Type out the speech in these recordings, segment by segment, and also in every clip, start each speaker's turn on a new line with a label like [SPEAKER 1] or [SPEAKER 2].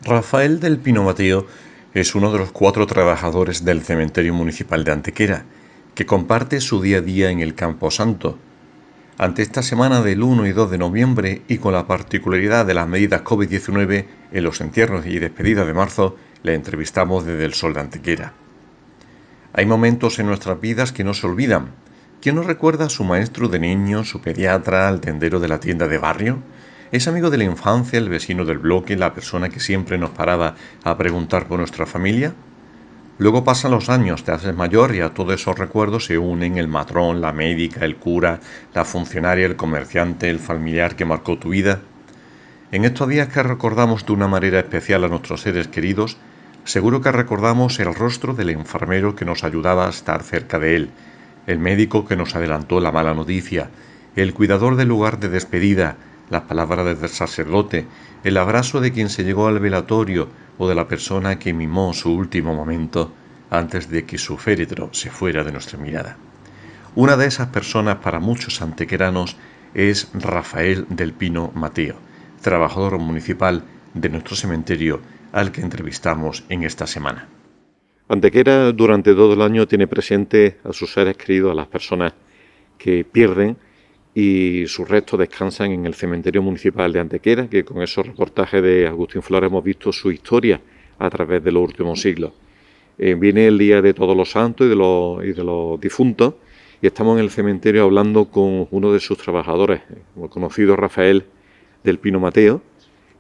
[SPEAKER 1] Rafael del Pino Mateo es uno de los 4 trabajadores del cementerio municipal de Antequera, que comparte su día a día en el Campo Santo. Ante esta semana del 1 y 2 de noviembre y con la particularidad de las medidas COVID-19 en los entierros y despedidas de marzo, le entrevistamos desde el sol de Antequera. Hay momentos en nuestras vidas que no se olvidan. ¿Quién nos recuerda a su maestro de niño, su pediatra, al tendero de la tienda de barrio? ¿Es amigo de la infancia, el vecino del bloque, la persona que siempre nos paraba a preguntar por nuestra familia? Luego pasan los años, te haces mayor y a todos esos recuerdos se unen el matrón, la médica, el cura, la funcionaria, el comerciante, el familiar que marcó tu vida. En estos días que recordamos de una manera especial a nuestros seres queridos, seguro que recordamos el rostro del enfermero que nos ayudaba a estar cerca de él, el médico que nos adelantó la mala noticia, el cuidador del lugar de despedida, las palabras del sacerdote, el abrazo de quien se llegó al velatorio o de la persona que mimó su último momento antes de que su féretro se fuera de nuestra mirada. Una de esas personas para muchos antequeranos es Rafael del Pino Mateo, trabajador municipal de nuestro cementerio al que entrevistamos en esta semana. Antequera durante todo el año tiene presente a sus seres queridos, a las personas que pierden, y sus restos descansan en el cementerio municipal de Antequera, que con esos reportajes de Agustín Flores hemos visto su historia a través de los últimos siglos. Viene el Día de Todos los Santos y de los difuntos, y estamos en el cementerio hablando con uno de sus trabajadores, el conocido Rafael del Pino Mateo,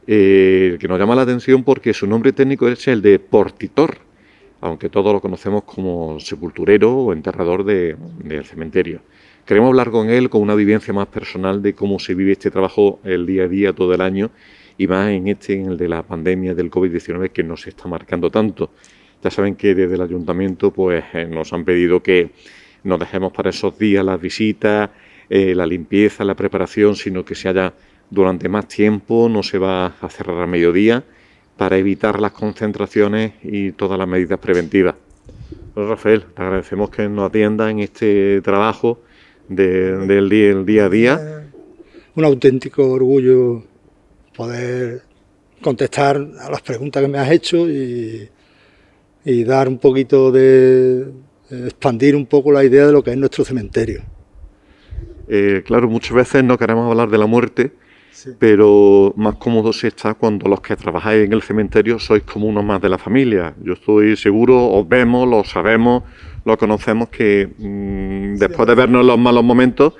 [SPEAKER 1] que nos llama la atención porque su nombre técnico es el de portitor, aunque todos lo conocemos como sepulturero o enterrador del cementerio. Queremos hablar con él con una vivencia más personal de cómo se vive este trabajo el día a día, todo el año, y más en el de la pandemia del COVID-19 que nos está marcando tanto. Ya saben que desde el ayuntamiento pues nos han pedido que no dejemos para esos días las visitas, la limpieza, la preparación, sino que se haya durante más tiempo, no se va a cerrar a mediodía, para evitar las concentraciones y todas las medidas preventivas. Bueno, Rafael, te agradecemos que nos atienda en este trabajo del día a día.
[SPEAKER 2] Un auténtico orgullo poder contestar a las preguntas que me has hecho y dar un poquito expandir un poco la idea de lo que es nuestro cementerio.
[SPEAKER 1] Claro, muchas veces no queremos hablar de la muerte, sí, pero más cómodo se está cuando los que trabajáis en el cementerio sois como uno más de la familia. Yo estoy seguro, os vemos, lo sabemos, lo conocemos, que después de vernos en los malos momentos,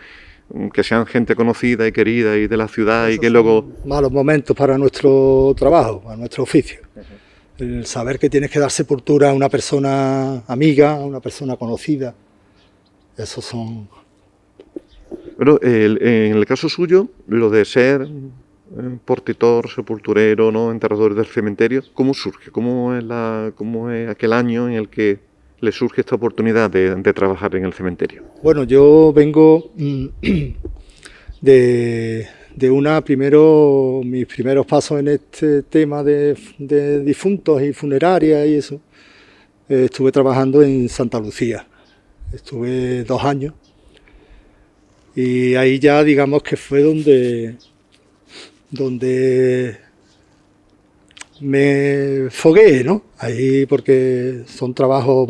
[SPEAKER 1] que sean gente conocida y querida y de la ciudad. Esos y que luego...
[SPEAKER 2] malos momentos para nuestro trabajo, para nuestro oficio. El saber que tienes que dar sepultura a una persona amiga, a una persona conocida, esos son...
[SPEAKER 1] Bueno, en el caso suyo, lo de ser portitor, sepulturero, ¿no?, enterrador del cementerio, ¿cómo surge? ¿Cómo es aquel año en el que le surge esta oportunidad de trabajar en el cementerio?
[SPEAKER 2] Bueno, yo vengo mis primeros pasos en este tema de difuntos y funerarias y eso, estuve trabajando en Santa Lucía. Estuve 2 años. Y ahí ya digamos que fue donde me fogué, ¿no? Ahí porque son trabajos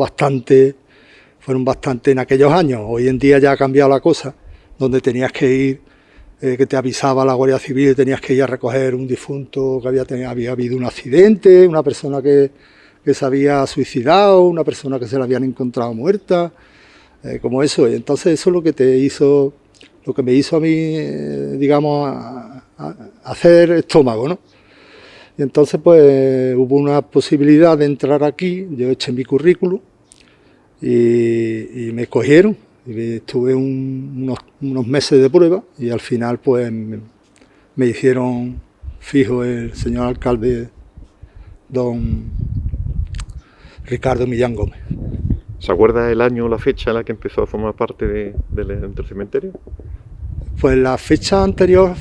[SPEAKER 2] fueron bastante en aquellos años. Hoy en día ya ha cambiado la cosa, donde tenías que ir, que te avisaba la Guardia Civil y tenías que ir a recoger un difunto que había habido un accidente, una persona que se había suicidado, una persona que se la habían encontrado muerta, como eso. Y entonces eso es lo que me hizo a mí, digamos, a hacer estómago, ¿no? Y entonces, pues, hubo una posibilidad de entrar aquí, yo eché mi currículum y me escogieron. Y estuve unos meses de prueba y al final, pues, me hicieron fijo el señor alcalde, don Ricardo Millán Gómez.
[SPEAKER 1] ¿Se acuerda el año o la fecha en la que empezó a formar parte del cementerio?
[SPEAKER 2] Pues la fecha anterior,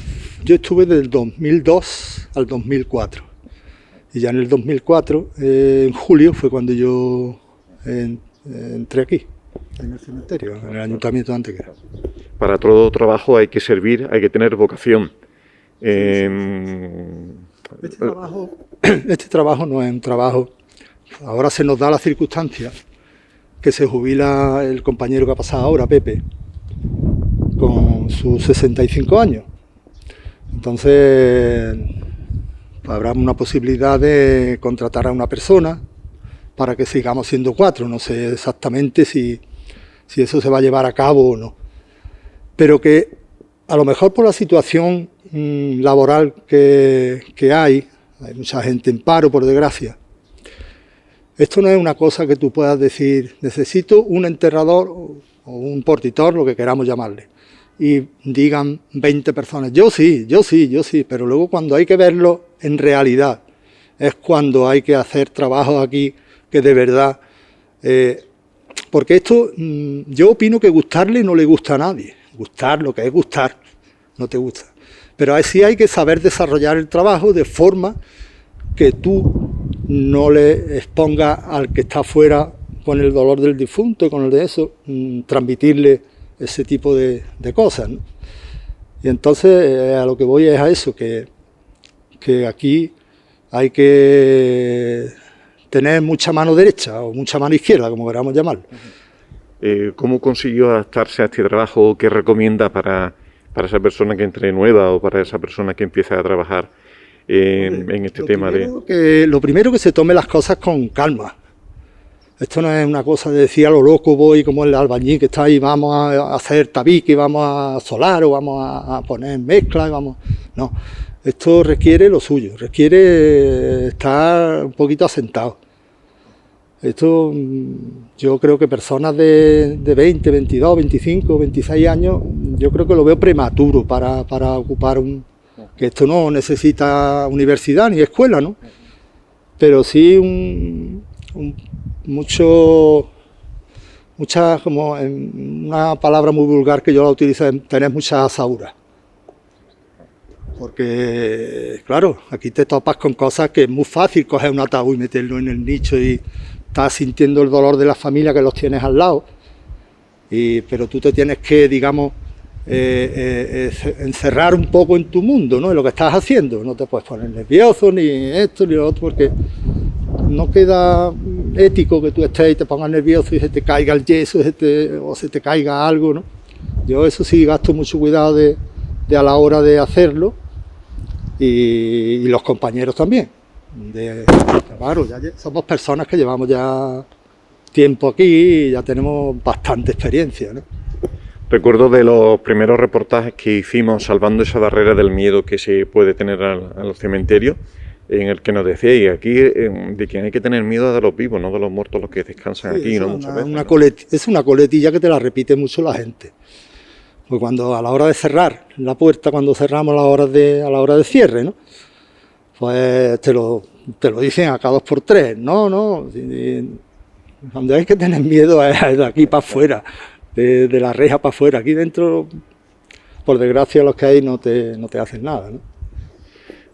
[SPEAKER 2] yo estuve del 2002 al 2004. Y ya en el 2004, en julio, fue cuando yo entré aquí, en el cementerio, en el ayuntamiento de Antequera.
[SPEAKER 1] Para todo trabajo hay que servir, hay que tener vocación.
[SPEAKER 2] Este trabajo este trabajo no es un trabajo. Ahora se nos da la circunstancia que se jubila el compañero que ha pasado ahora, Pepe, con sus 65 años. Entonces, pues habrá una posibilidad de contratar a una persona para que sigamos siendo 4. No sé exactamente si eso se va a llevar a cabo o no. Pero que a lo mejor por la situación laboral que hay mucha gente en paro, por desgracia. Esto no es una cosa que tú puedas decir, necesito un enterrador o un portitor, lo que queramos llamarle, y digan 20 personas, yo sí, pero luego cuando hay que verlo en realidad, es cuando hay que hacer trabajos aquí que de verdad... porque esto, yo opino que gustarle no le gusta a nadie. Gustar, lo que es gustar, no te gusta. Pero sí hay que saber desarrollar el trabajo de forma que tú no le expongas al que está afuera con el dolor del difunto, con el de eso, transmitirle ese tipo de cosas, ¿no? Y entonces a lo que voy es a eso, que aquí hay que tener mucha mano derecha o mucha mano izquierda, como queramos llamarlo.
[SPEAKER 1] ¿Cómo consiguió adaptarse a este trabajo? ¿Qué recomienda para esa persona que entre nueva o para esa persona que empieza a trabajar en este tema?
[SPEAKER 2] Lo primero que se tome las cosas con calma. Esto no es una cosa de decir a lo loco, voy como el albañil que está ahí, vamos a hacer tabique, vamos a solar o vamos a poner mezcla, vamos... No, esto requiere lo suyo, requiere estar un poquito asentado. Esto, yo creo que personas de 20, 22, 25, 26 años, yo creo que lo veo prematuro para ocupar que esto no necesita universidad ni escuela, ¿no? Pero sí muchas, como una palabra muy vulgar que yo la utilizo, es tener muchas asaduras. Porque, claro, aquí te topas con cosas que es muy fácil coger un ataúd y meterlo en el nicho y estás sintiendo el dolor de la familia que los tienes al lado, pero tú te tienes que, digamos, encerrar un poco en tu mundo, ¿no? En lo que estás haciendo. No te puedes poner nervioso, ni esto, ni lo otro, porque no queda ético que tú estés y te pongas nervioso y se te caiga el yeso o se te caiga algo, ¿no? Yo eso sí gasto mucho cuidado de a la hora de hacerlo, y los compañeros también. Claro, ya somos personas que llevamos ya tiempo aquí y ya tenemos bastante experiencia, ¿no?
[SPEAKER 1] Recuerdo de los primeros reportajes que hicimos salvando esa barrera del miedo que se puede tener a los cementerios, en el que nos decía, y aquí de que hay que tener miedo de los vivos, no de los muertos los que descansan aquí, ¿no? Muchas veces,
[SPEAKER 2] es una coletilla que te la repite mucho la gente. Pues cuando a la hora de cerrar la puerta, cuando cerramos a la hora de cierre, ¿no? Pues te lo dicen a cada 2 por 3, no, cuando hay que tener miedo es de aquí para afuera, de la reja para afuera. Aquí dentro, por desgracia, los que hay no te hacen nada, ¿no?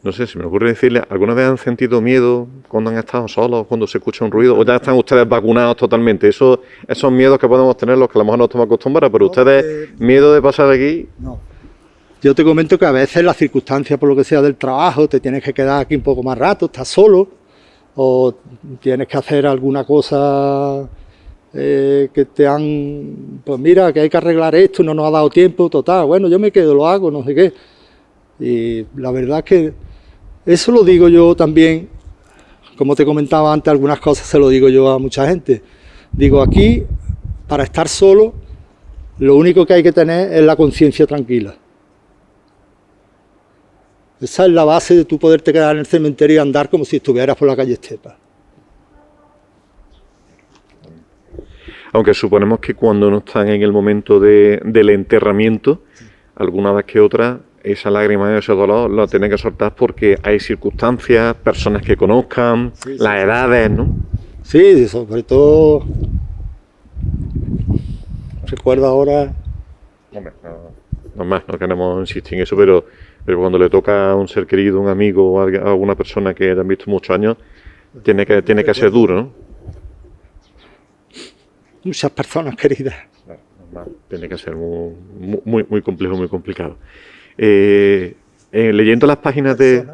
[SPEAKER 1] No sé, se me ocurre decirle, ¿alguna vez han sentido miedo cuando han estado solos, cuando se escucha un ruido? ¿O ya están ustedes vacunados totalmente? Esos miedos que podemos tener los que a lo mejor no estamos acostumbrados, pero ustedes, miedo de pasar de aquí...
[SPEAKER 2] No. Yo te comento que a veces las circunstancias, por lo que sea del trabajo, te tienes que quedar aquí un poco más rato, estás solo, o tienes que hacer alguna cosa que te han... Pues mira, que hay que arreglar esto, no nos ha dado tiempo, total, bueno, yo me quedo, lo hago, no sé qué. Y la verdad es que eso lo digo yo también, como te comentaba antes, algunas cosas se lo digo yo a mucha gente. Digo, aquí, para estar solo, lo único que hay que tener es la conciencia tranquila. Esa es la base de tú poderte quedar en el cementerio y andar como si estuvieras por la calle Estepa.
[SPEAKER 1] Aunque suponemos que cuando no están en el momento del enterramiento, alguna vez que otra, esa lágrima y ese dolor lo tienen que soltar porque hay circunstancias, personas que conozcan, las edades, ¿no?
[SPEAKER 2] Sí, sobre todo... Recuerdo ahora...
[SPEAKER 1] No queremos insistir en eso, pero cuando le toca a un ser querido, un amigo o a alguna persona que te han visto muchos años, tiene que ser duro, ¿no?
[SPEAKER 2] Muchas personas queridas.
[SPEAKER 1] Tiene que ser muy complejo, muy complicado. Leyendo las páginas de...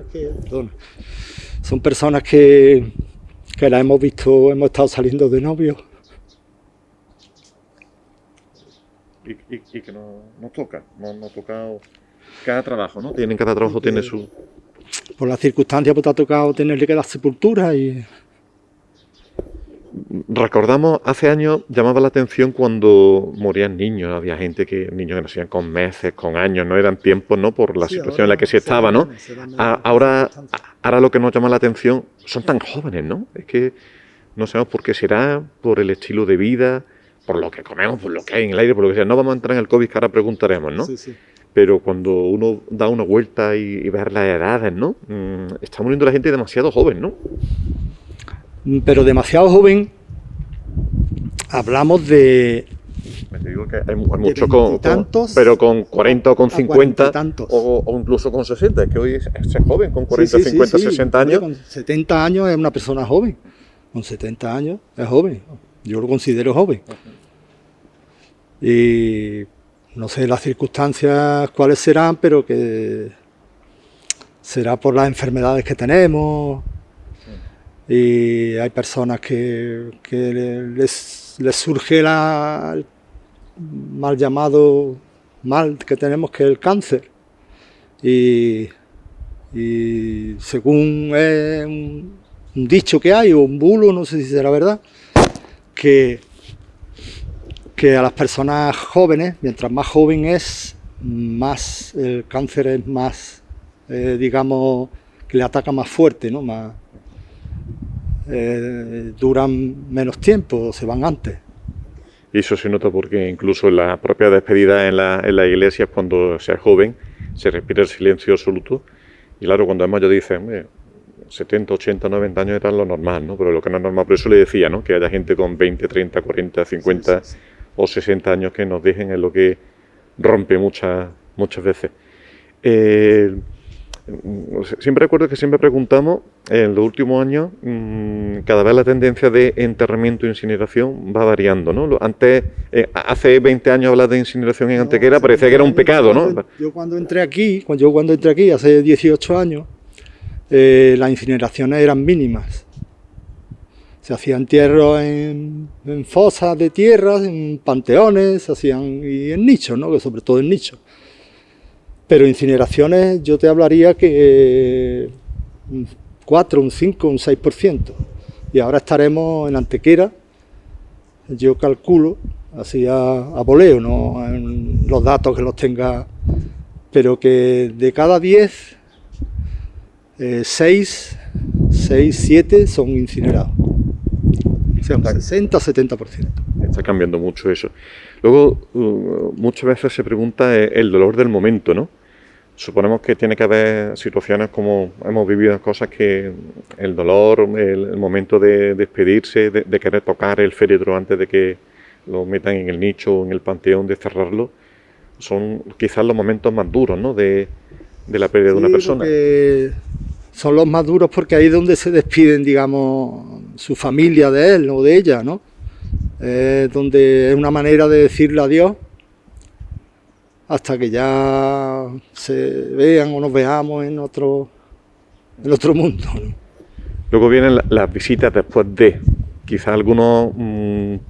[SPEAKER 2] son personas que las hemos visto, hemos estado saliendo de novios.
[SPEAKER 1] Y que no toca, no toca cada trabajo, ¿no? Cada trabajo tiene su...
[SPEAKER 2] Por las circunstancias, pues te ha tocado tenerle que dar sepultura y...
[SPEAKER 1] Recordamos, hace años llamaba la atención cuando morían niños, había niños que nacían con meses, con años, no eran tiempos, ¿no? Por la situación en la que se estaba, ¿no? Ahora lo que nos llama la atención son tan jóvenes, ¿no? Es que no sabemos por qué será, por el estilo de vida, por lo que comemos, por lo que hay en el aire, por lo que sea. No vamos a entrar en el COVID, que ahora preguntaremos, ¿no?
[SPEAKER 2] Sí.
[SPEAKER 1] Pero cuando uno da una vuelta y ver las edades, ¿no? Está muriendo la gente demasiado joven, ¿no?
[SPEAKER 2] Pero demasiado joven, hablamos de...
[SPEAKER 1] Te digo que hay muchos pero con 40 o con 50 o incluso con 60. Es que hoy es joven, con 40, 50, 60 años.
[SPEAKER 2] Con 70 años es una persona joven. Con 70 años es joven. Yo lo considero joven. Y no sé las circunstancias cuáles serán, pero que será por las enfermedades que tenemos. Y hay personas que les surge el mal llamado mal que tenemos, que es el cáncer. Y según es un dicho que hay, o un bulo, no sé si será verdad, que a las personas jóvenes, mientras más joven es, más el cáncer es más, digamos, que le ataca más fuerte, ¿no? Más, duran menos tiempo, se van antes.
[SPEAKER 1] Y eso se nota porque incluso en la propia despedida en la iglesia, cuando sea joven, se respira el silencio absoluto. Y claro, cuando es mayor dicen, 70, 80, 90 años era lo normal, ¿no? Pero lo que no es normal, por eso le decía, ¿no? Que haya gente con 20, 30, 40, 50 o 60 años que nos dejen, en lo que rompe muchas veces. Siempre recuerdo que siempre preguntamos, en los últimos años, cada vez la tendencia de enterramiento e incineración va variando, ¿no? Antes, hace 20 años hablar de incineración en Antequera parecía que era un pecado, ¿no?
[SPEAKER 2] Yo cuando entré aquí, hace 18 años, las incineraciones eran mínimas. Se hacían entierros en fosas de tierra, en panteones, y en nichos, ¿no? Que sobre todo en nichos. Pero incineraciones yo te hablaría que un 4, un 5, un 6%. Y ahora estaremos en Antequera, yo calculo, así a voleo, no en los datos que los tenga, pero que de cada 10, 6, 7 son incinerados. O sea, un 60-70%.
[SPEAKER 1] Está cambiando mucho eso. Luego, muchas veces se pregunta el dolor del momento, ¿no? Suponemos que tiene que haber situaciones como hemos vivido, cosas que el dolor, el momento de despedirse, de querer tocar el féretro antes de que lo metan en el nicho o en el panteón, de cerrarlo, son quizás los momentos más duros, ¿no? De la pérdida de una persona.
[SPEAKER 2] Son los más duros porque ahí es donde se despiden, digamos, su familia de él o de ella, ¿no? Donde es una manera de decirle adiós hasta que ya se vean o nos veamos en otro mundo, ¿no?
[SPEAKER 1] Luego vienen las visitas después de. Quizás algunos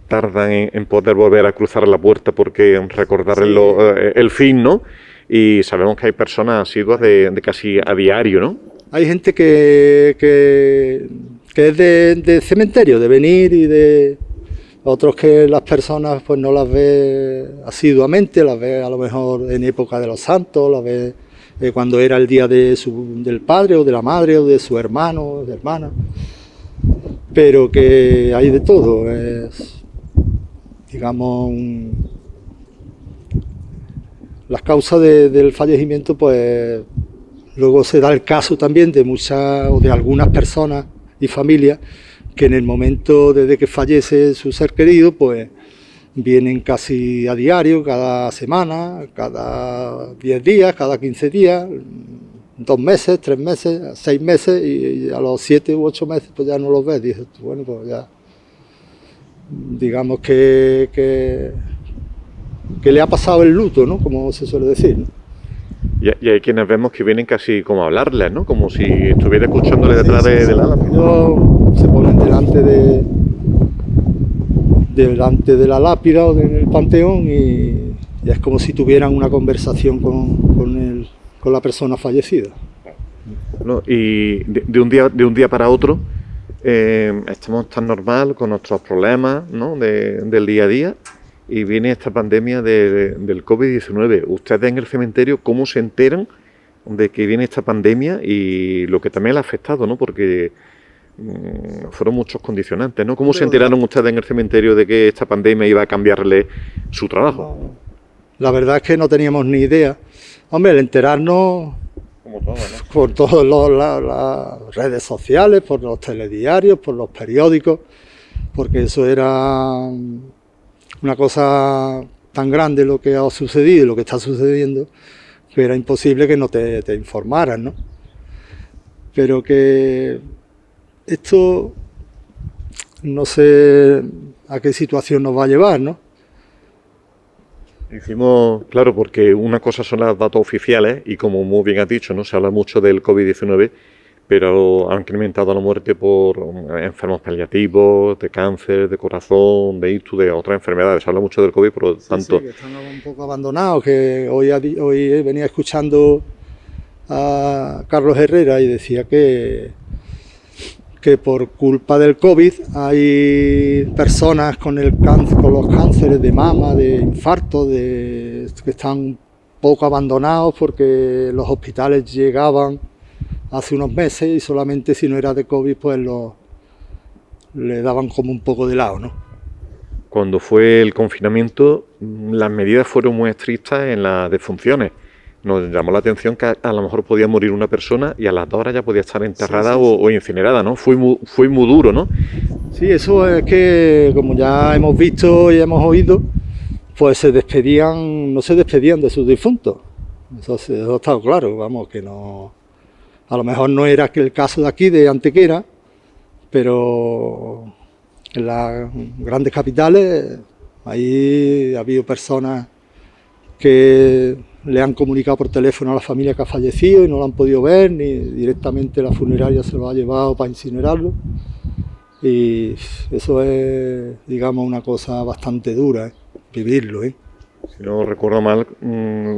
[SPEAKER 1] tardan en poder volver a cruzar la puerta porque recordar el fin, ¿no? Y sabemos que hay personas asiduas de casi a diario, ¿no?
[SPEAKER 2] Hay gente que es de cementerio, de venir, y de otros que las personas pues no las ve asiduamente, las ve a lo mejor en época de los santos, las ve cuando era el día del padre o de la madre o de su hermano o de hermana. Pero que hay de todo, es, digamos, las causas del fallecimiento, pues luego se da el caso también de muchas o de algunas personas y familias que en el momento desde que fallece su ser querido, pues vienen casi a diario, cada semana, cada 10 días, cada 15 días, 2 meses, 3 meses, 6 meses, y a los 7 u 8 meses pues ya no los ves. Dices, bueno, pues ya, digamos que le ha pasado el luto, ¿no? Como se suele decir, ¿no?
[SPEAKER 1] Y hay quienes vemos que vienen casi como a hablarles, ¿no? Como si estuviera escuchándole detrás de la lápida.
[SPEAKER 2] Se ponen delante de la lápida o del panteón y es como si tuvieran una conversación con la persona fallecida.
[SPEAKER 1] ¿No? Y de un día para otro estamos tan normal con nuestros problemas, ¿no? del día a día, y viene esta pandemia del COVID-19. Ustedes en el cementerio, ¿cómo se enteran de que viene esta pandemia y lo que también le ha afectado, ¿no? Porque fueron muchos condicionantes, ¿no? ¿Cómo se enteraron ustedes en el cementerio de que esta pandemia iba a cambiarle su trabajo?
[SPEAKER 2] La verdad es que no teníamos ni idea. Hombre, el enterarnos
[SPEAKER 1] Como todo, ¿no?
[SPEAKER 2] por todas las redes sociales, por los telediarios, por los periódicos, porque eso era una cosa tan grande lo que ha sucedido y lo que está sucediendo, que era imposible que no te informaran, ¿no? Pero que esto no sé a qué situación nos va a llevar, ¿no?
[SPEAKER 1] Hicimos, claro, porque una cosa son los datos oficiales y como muy bien has dicho, ¿no? Se habla mucho del COVID-19, pero han incrementado la muerte por enfermos paliativos, de cáncer, de corazón, de ictus, de otras enfermedades. Se habla mucho del COVID, por lo tanto...
[SPEAKER 2] Sí, que están un poco abandonados, que hoy venía escuchando a Carlos Herrera y decía que por culpa del COVID hay personas con los cánceres de mama, de infarto, que están poco abandonados porque los hospitales llegaban hace unos meses y solamente si no era de COVID pues le daban como un poco de lado, ¿no?
[SPEAKER 1] Cuando fue el confinamiento, las medidas fueron muy estrictas en las defunciones. Nos llamó la atención que a lo mejor podía morir una persona y a las 2 horas ya podía estar enterrada o incinerada, ¿no? Fue muy duro, ¿no?
[SPEAKER 2] Sí, eso es que, como ya hemos visto y hemos oído, pues no se despedían de sus difuntos. Eso está claro, vamos, que no... A lo mejor no era el caso de aquí, de Antequera, pero en las grandes capitales ahí ha habido personas que le han comunicado por teléfono a la familia que ha fallecido y no lo han podido ver, ni directamente la funeraria se lo ha llevado para incinerarlo. Y eso es, digamos, una cosa bastante dura, vivirlo, ¿eh?
[SPEAKER 1] Si no recuerdo mal,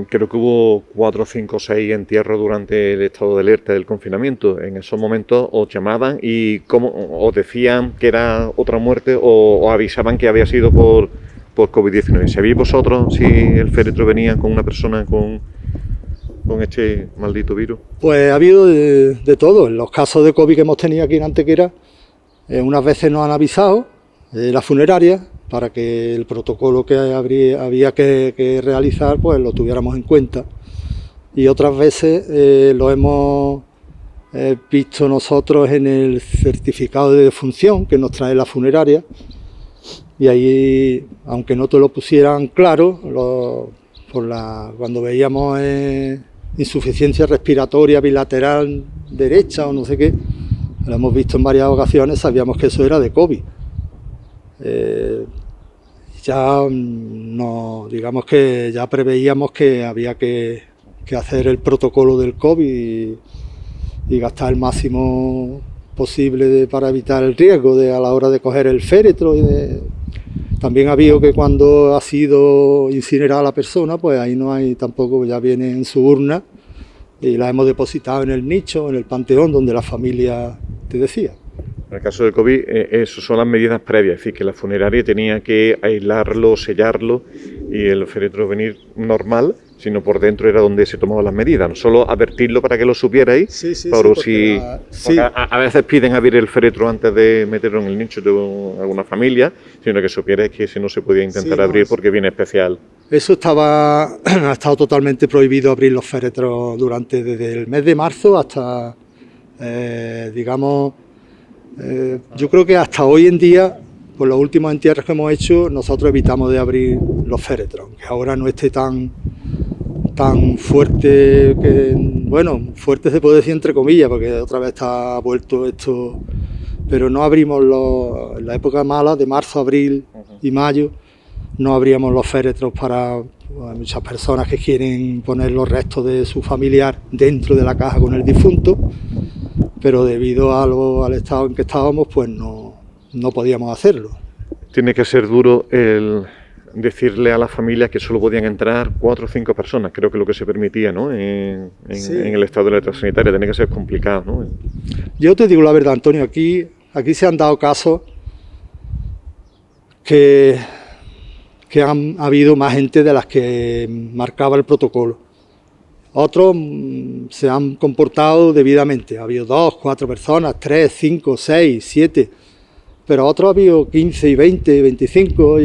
[SPEAKER 1] creo que hubo 4, 5, 6 entierros durante el estado de alerta del confinamiento. En esos momentos os llamaban y os decían que era otra muerte o avisaban que había sido por COVID-19. ¿Sabéis vosotros si el féretro venía con una persona con este maldito virus?
[SPEAKER 2] Pues ha habido de todo. En los casos de COVID que hemos tenido aquí en Antequera, unas veces nos han avisado la funeraria para que el protocolo que había que realizar pues lo tuviéramos en cuenta. Y otras veces lo hemos visto nosotros en el certificado de defunción que nos trae la funeraria. Y ahí, aunque no te lo pusieran claro, cuando veíamos insuficiencia respiratoria bilateral derecha o no sé qué, lo hemos visto en varias ocasiones, sabíamos que eso era de COVID. Digamos que ya preveíamos que había que hacer el protocolo del COVID y gastar el máximo posible para evitar el riesgo a la hora de coger el féretro. También ha habido que cuando ha sido incinerada la persona, pues ahí no hay tampoco, ya viene en su urna y la hemos depositado en el nicho, en el panteón donde la familia te decía.
[SPEAKER 1] En el caso del COVID, eso son las medidas previas, es decir, que la funeraria tenía que aislarlo, sellarlo y el féretro venir normal, sino por dentro era donde se tomaban las medidas, no solo advertirlo para que lo supierais, pero a veces piden abrir el féretro antes de meterlo en el nicho de alguna familia, sino que supierais que si no se podía intentar abrir porque viene especial.
[SPEAKER 2] Eso ha estado totalmente prohibido abrir los féretros desde el mes de marzo hasta, yo creo que hasta hoy en día, por los últimos entierros que hemos hecho, nosotros evitamos de abrir los féretros, aunque ahora no esté tan fuerte, fuerte se puede decir entre comillas, porque otra vez está vuelto esto, pero no abrimos en la época mala, de marzo, abril y mayo, no abríamos los féretros hay muchas personas que quieren poner los restos de su familiar dentro de la caja con el difunto, pero debido al estado en que estábamos, pues no podíamos hacerlo.
[SPEAKER 1] Tiene que ser duro el decirle a la familia que solo podían entrar 4 o 5 personas, creo que es lo que se permitía, ¿no? En el estado de alerta sanitaria, tiene que ser complicado, ¿no?
[SPEAKER 2] Yo te digo la verdad, Antonio, aquí se han dado casos que han habido más gente de las que marcaba el protocolo. Otros se han comportado debidamente. Ha habido 2, 4 personas, 3, 5, 6, 7, pero otros ha habido 15 y 20, 25.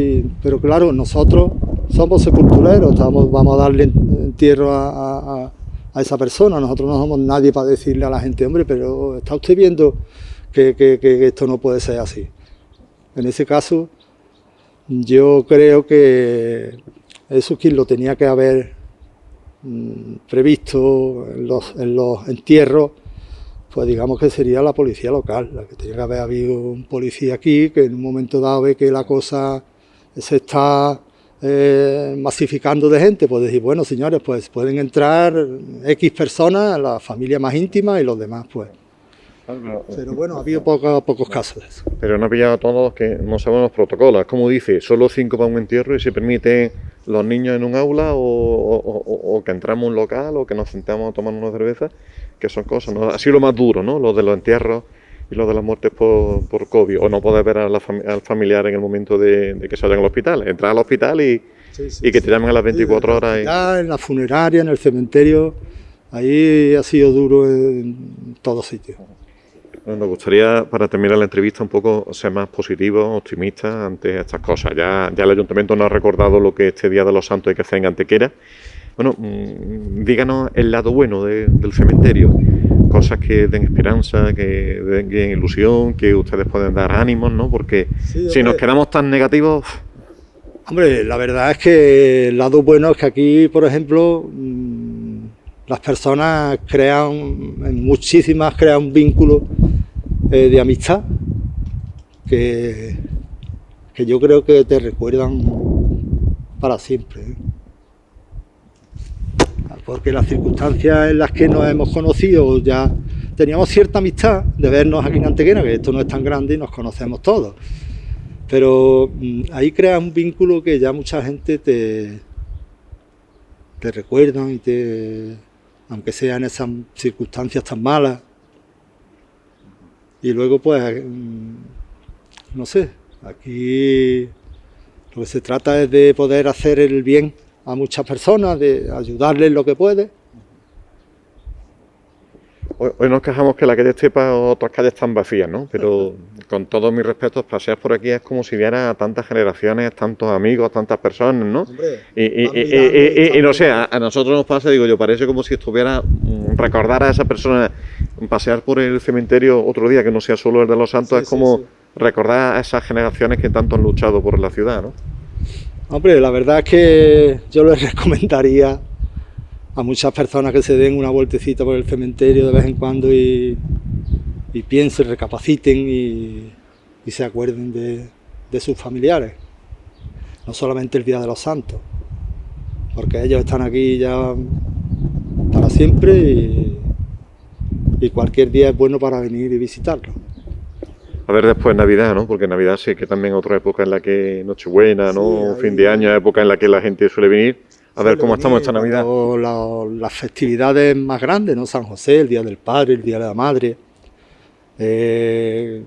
[SPEAKER 2] Pero claro, nosotros somos sepultureros, vamos a darle entierro a esa persona. Nosotros no somos nadie para decirle a la gente, hombre, pero está usted viendo que esto no puede ser así. En ese caso, yo creo que eso quien lo tenía que haber previsto en los entierros, pues digamos que sería la policía local, la que tenía que haber habido un policía aquí que en un momento dado ve que la cosa se está masificando de gente, pues decir, bueno señores, pues pueden entrar X personas, la familia más íntima y los demás pues. Pero bueno, ha habido pocos casos de eso.
[SPEAKER 1] Pero no ha pillado a todos que no sabemos los protocolos. Es como dice, solo 5 para un entierro y se permite los niños en un aula o que entramos a un local o que nos sentamos a tomar una cerveza, que son cosas, ¿no? Ha sido lo más duro, ¿no? Lo de los entierros y lo de las muertes por COVID, o no poder ver al familiar en el momento de que se vayan al hospital. Entrar al hospital y que te llamen a las 24 horas.
[SPEAKER 2] En la funeraria, en el cementerio, ahí ha sido duro en todos sitios.
[SPEAKER 1] Nos gustaría, para terminar la entrevista, un poco ser más positivos, optimistas ante estas cosas. Ya el Ayuntamiento nos ha recordado lo que este Día de los Santos hay que hacer en Antequera. Bueno, díganos el lado bueno del cementerio, cosas que den esperanza, que den ilusión, que ustedes pueden dar ánimos, ¿no? Porque si nos quedamos tan negativos...
[SPEAKER 2] Hombre, la verdad es que el lado bueno es que aquí, por ejemplo, las personas muchísimas crean un vínculo de amistad que yo creo que te recuerdan para siempre, ¿eh? Porque las circunstancias en las que nos hemos conocido ya teníamos cierta amistad de vernos aquí en Antequera, que esto no es tan grande y nos conocemos todos, pero ahí creas un vínculo que ya mucha gente te recuerdan y aunque sea en esas circunstancias tan malas. Y luego pues, no sé, aquí lo que se trata es de poder hacer el bien a muchas personas, de ayudarles lo que puede.
[SPEAKER 1] Hoy nos quejamos que la calle Estepa o otras calles están vacías, ¿no? Pero con todos mis respetos, pasear por aquí es como si viera a tantas generaciones, tantos amigos, tantas personas, ¿no?
[SPEAKER 2] Hombre,
[SPEAKER 1] y no sé, a nosotros nos pasa, digo yo, parece como si estuviera recordar a esa persona, pasear por el cementerio otro día que no sea solo el de los Santos, es como recordar a esas generaciones que tanto han luchado por la ciudad, ¿no?
[SPEAKER 2] Hombre, la verdad es que yo les recomendaría a muchas personas que se den una vueltecita por el cementerio de vez en cuando y piensen, recapaciten y se acuerden de sus familiares. No solamente el Día de los Santos, porque ellos están aquí ya para siempre y cualquier día es bueno para venir y visitarlos.
[SPEAKER 1] A ver después Navidad, ¿no? Porque Navidad sí que también es otra época en la que Nochebuena, ¿no? Fin de año, época en la que la gente suele venir. A ver cómo estamos esta Navidad.
[SPEAKER 2] Las festividades más grandes, ¿no? San José, el Día del Padre, el Día de la Madre,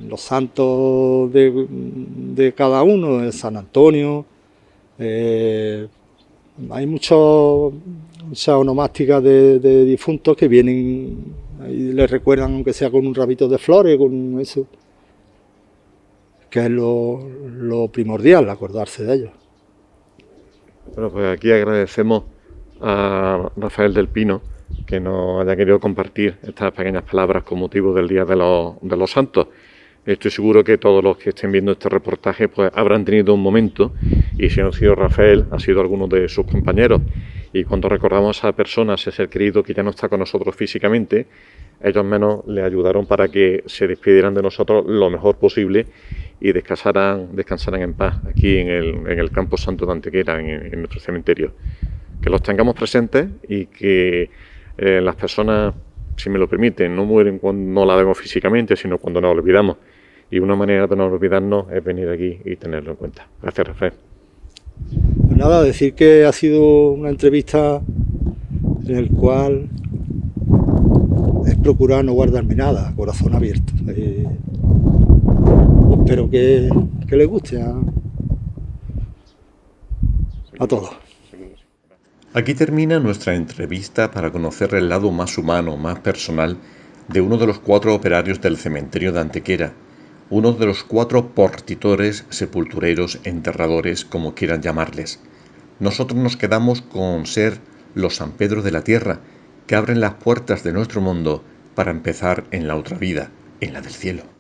[SPEAKER 2] los santos de cada uno, San Antonio. Hay muchas onomásticas de difuntos que vienen y les recuerdan, aunque sea con un ramito de flores, con eso, que es lo primordial, acordarse de ellos.
[SPEAKER 1] Bueno, pues aquí agradecemos a Rafael del Pino que nos haya querido compartir estas pequeñas palabras con motivo del Día de los Santos. Estoy seguro que todos los que estén viendo este reportaje pues habrán tenido un momento, y si no ha sido Rafael, ha sido alguno de sus compañeros. Y cuando recordamos a esa persona, a ese ser querido que ya no está con nosotros físicamente, ellos menos le ayudaron para que se despidieran de nosotros lo mejor posible y descansaran en paz aquí en el Campo Santo de Antequera, en nuestro cementerio. Que los tengamos presentes y que las personas, si me lo permiten, no mueren cuando no la vemos físicamente, sino cuando nos olvidamos. Y una manera de no olvidarnos es venir aquí y tenerlo en cuenta. Gracias, Rafael.
[SPEAKER 2] Pues nada, decir que ha sido una entrevista en el cual es procurar no guardarme nada, corazón abierto. Espero que les guste a todos.
[SPEAKER 1] Aquí termina nuestra entrevista para conocer el lado más humano, más personal, de uno de los 4 operarios del cementerio de Antequera, uno de los 4 portitores, sepultureros, enterradores, como quieran llamarles. Nosotros nos quedamos con ser los San Pedro de la tierra, que abren las puertas de nuestro mundo para empezar en la otra vida, en la del cielo.